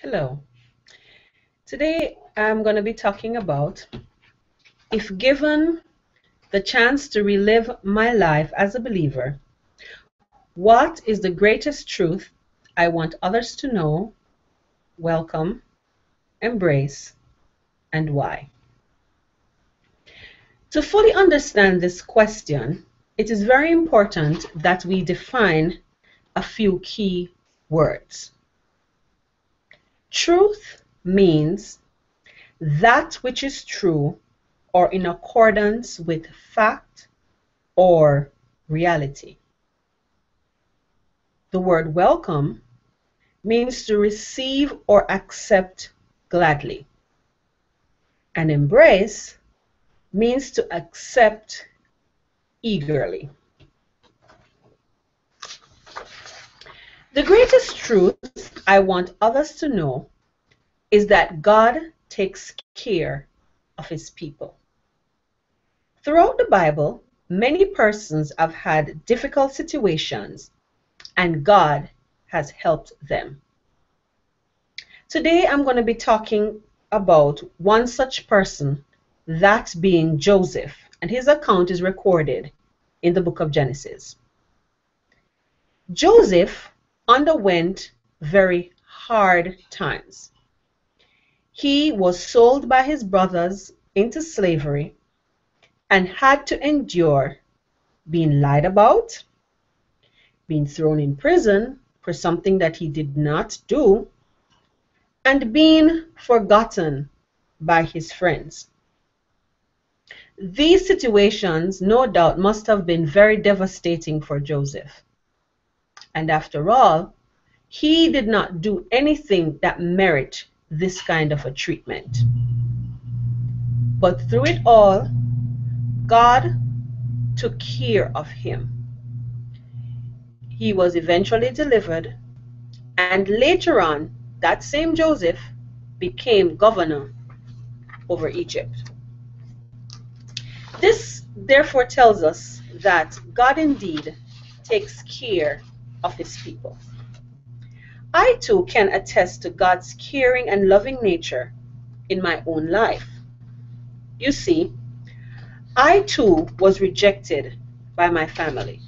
Hello. Today I'm going to be talking about if given the chance to relive my life as a believer, what is the greatest truth I want others to know, welcome, embrace, and why? To fully understand this question, it is very important that we define a few key words. Truth means that which is true or in accordance with fact or reality. The word welcome means to receive or accept gladly. And embrace means to accept eagerly. The greatest truth I want others to know is that God takes care of his people. Throughout the Bible, many persons have had difficult situations and God has helped them. Today I'm going to be talking about one such person, that being Joseph, and his account is recorded in the book of Genesis. Joseph underwent very hard times. He was sold by his brothers into slavery and had to endure being lied about, being thrown in prison for something that he did not do, and being forgotten by his friends. These situations, no doubt, must have been very devastating for Joseph. And after all, he did not do anything that merit this kind of a treatment. But through it all, God took care of him. He was eventually delivered, and later on, that same Joseph became governor over Egypt. This therefore tells us that God indeed takes care of his people. I too can attest to God's caring and loving nature in my own life. You see, I too was rejected by my family.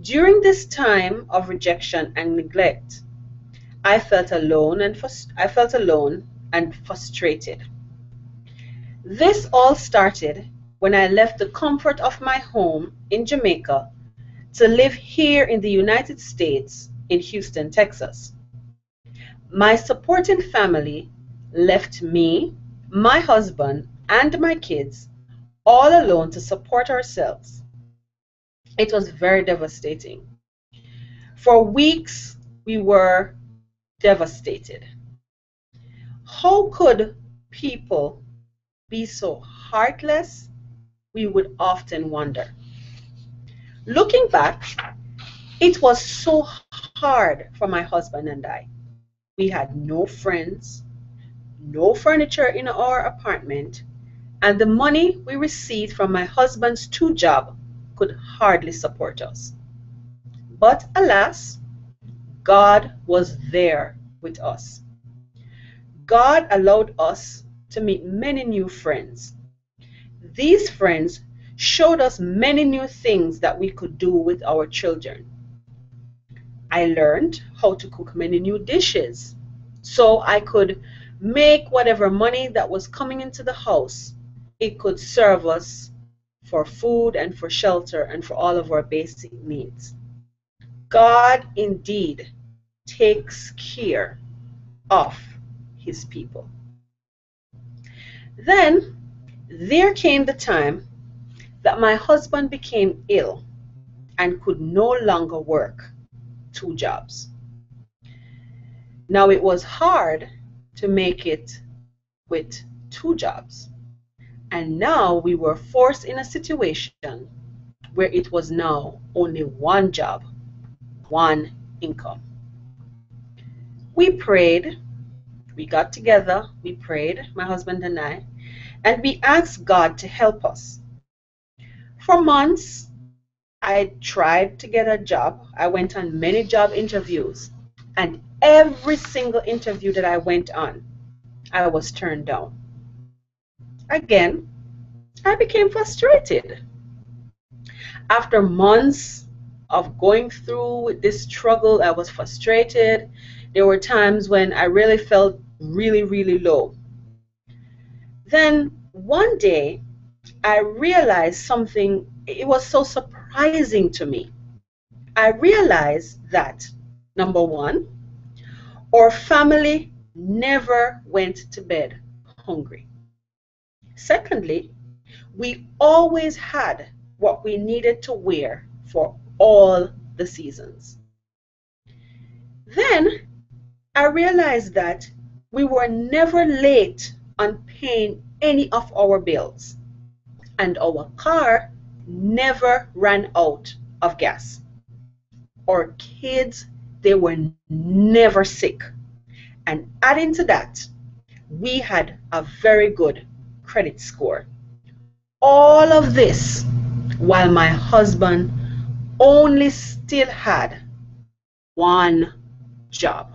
During this time of rejection and neglect, I felt alone and frustrated. This all started when I left the comfort of my home in Jamaica to live here in the United States in Houston, Texas. My supporting family left me, my husband, and my kids all alone to support ourselves. It was very devastating. For weeks, we were devastated. How could people be so heartless? We would often wonder. Looking back, it was so hard for my husband and I. We had no friends, no furniture in our apartment, and the money we received from my husband's two jobs could hardly support us. But alas, God was there with us. God allowed us to meet many new friends. These friends showed us many new things that we could do with our children. I learned how to cook many new dishes so I could make whatever money that was coming into the house. It could serve us for food and for shelter and for all of our basic needs. God indeed takes care of his people. Then there came the time that my husband became ill and could no longer work two jobs. Now it was hard to make it with two jobs. And now we were forced in a situation where it was now only one job, one income. We prayed, we got together, we prayed, my husband and I, and we asked God to help us. For months, I tried to get a job. I went on many job interviews, and every single interview that I went on, I was turned down. Again, I became frustrated. After months of going through this struggle, I was frustrated. There were times when I really felt really, really low. Then one day, I realized something. It was so surprising to me. I realized that, number one, our family never went to bed hungry. Secondly, we always had what we needed to wear for all the seasons. Then I realized that we were never late on paying any of our bills, and our car never ran out of gas. Our kids, they were never sick. And adding to that, we had a very good credit score. All of this while my husband only still had one job.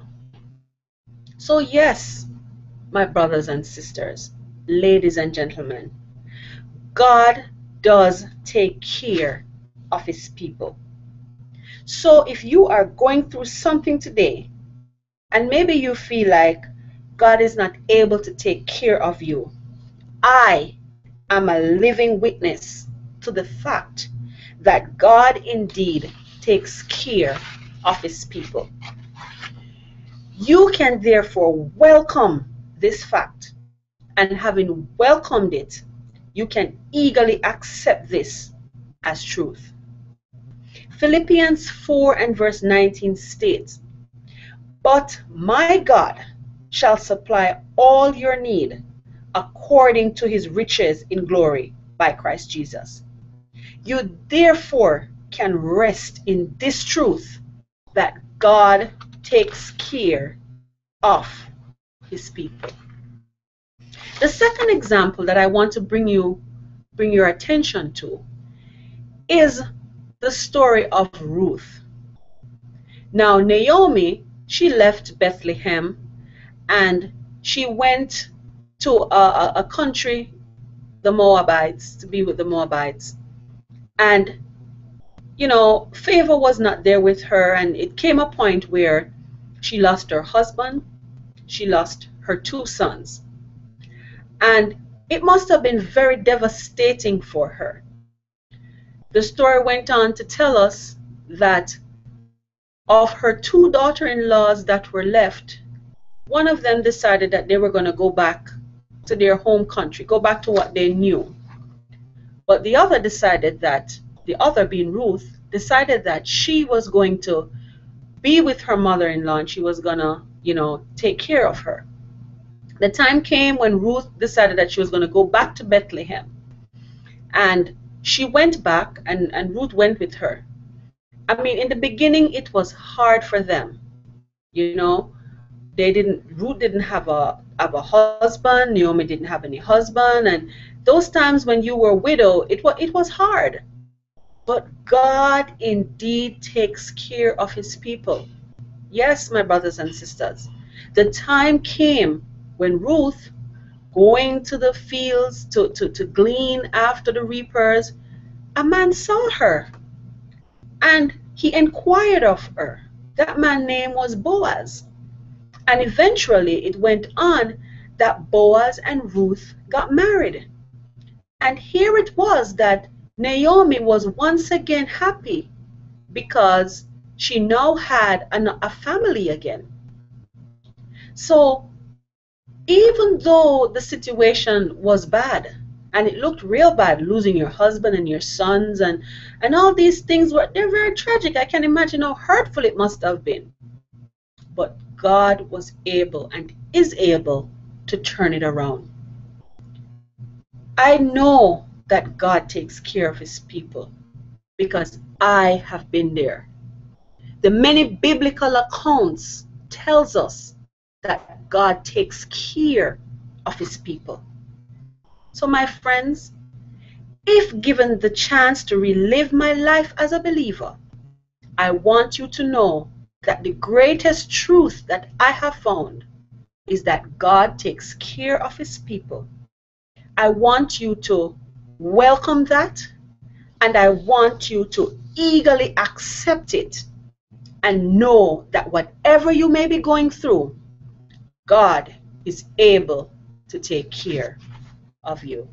So yes, my brothers and sisters, ladies and gentlemen, God does take care of his people. So if you are going through something today, and maybe you feel like God is not able to take care of you, I am a living witness to the fact that God indeed takes care of his people. You can therefore welcome this fact, and having welcomed it, you can eagerly accept this as truth. Philippians 4 and verse 19 states, "But my God shall supply all your need according to his riches in glory by Christ Jesus." You therefore can rest in this truth that God takes care of his people. The second example that I want to bring your attention to is the story of Ruth. Now Naomi, she left Bethlehem and she went to a country, the Moabites, to be with the Moabites. And favor was not there with her, and it came a point where she lost her husband, she lost her 2 sons. And it must have been very devastating for her. The story went on to tell us that of her 2 daughter-in-laws that were left, one of them decided that they were going to go back to their home country, go back to what they knew. But the other decided that, the other being Ruth, decided that she was going to be with her mother-in-law and she was going to, take care of her. The time came when Ruth decided that she was going to go back to Bethlehem. And she went back, and Ruth went with her. I mean, in the beginning, it was hard for them. Ruth didn't have a husband, Naomi didn't have any husband, and those times when you were a widow, it was hard. But God indeed takes care of his people. Yes, my brothers and sisters, the time came when Ruth, going to the fields to glean after the reapers, a man saw her and he inquired of her. That man's name was Boaz. And eventually it went on that Boaz and Ruth got married. And here it was that Naomi was once again happy because she now had a family again. So even though the situation was bad, and it looked real bad, losing your husband and your sons and all these things, they're very tragic. I can imagine how hurtful it must have been. But God was able and is able to turn it around. I know that God takes care of his people because I have been there. The many biblical accounts tells us that God takes care of his people. So my friends, if given the chance to relive my life as a believer, I want you to know that the greatest truth that I have found is that God takes care of his people. I want you to welcome that, and I want you to eagerly accept it and know that whatever you may be going through, God is able to take care of you.